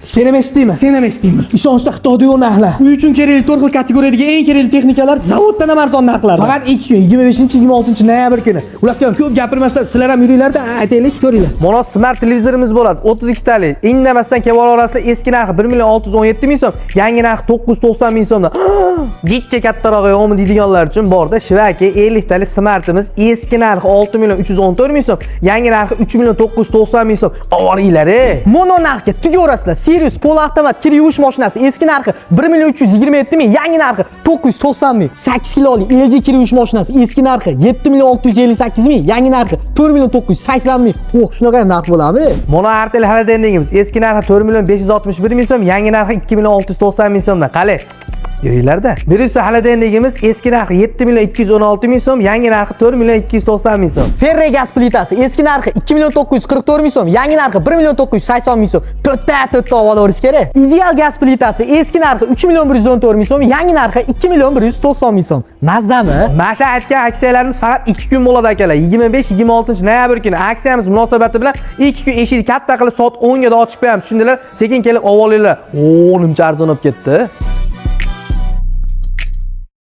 Sen ham eshitdingmi? Sen ham eshitdingmi? Ishonchda Xitoyda yo'q narxlar. 3 kerakli 4 xil kategoriyadagi eng kerakli texnikalar zavoddan ham arzon narxlarda. Faqat 2 kun, 25-26 noyabr kuni. Ulaskan ko'p gapirmasdan sizlar ham yuringlar-da, aytaylik, ko'ringlar. Mana smart televizorimiz bo'ladi. 32 talik. Indamasdan keval orasida eski narxi 1 617 ming so'm, yangi narxi 990 ming so'mdan. Jitcha kattarog'i yo'qmi deydiganlar uchun borda Shivaki 50 talik smartimiz eski narxi 6 314 ming so'm, yangi narxi 3 990 ming so'm. Ovoringlar. Mono narxga tugaverasizlar. Sirius polavtomat kir yuvish mashinasi eski narxi 1 327 ming, yangi narxi 990 ming. 8 kiloli LG kir yuvish mashinasi eski narxi 7 658 ming, yangi narxi 4 980 ming. Oh, shunaqa narx bo'ladimi? Mono Artel xolodilnikimiz eski narxi 4 561 ming so'm, yangi narxi 2 690 ming so'mdan. Qale. Yuringlar-da. Birisi xolodilnikimiz eski narxi 7 216 ming so'm, yangi narxi 4 290 ming so'm. Ferre gaz plitasi eski narxi 2 944 ming so'm, yangi narxi 1 980 ming so'm. To'rtta olaverish kerak. Ideal gaz plitasi eski narxi 3 114 ming so'm, yangi narxi 2 190 ming so'm. Mazzami? Masha aytgan aksiyalarimiz faqat 2 kun bo'ladi akalar. 25-26 noyabr kuni aksiyamiz munosabati bilan 2 kun eshikni katta qilib soat 10 ga ochib qo'yamiz. Tushundilar? Sekin kelib olinglar. O, nimcha arzon olib ketdi.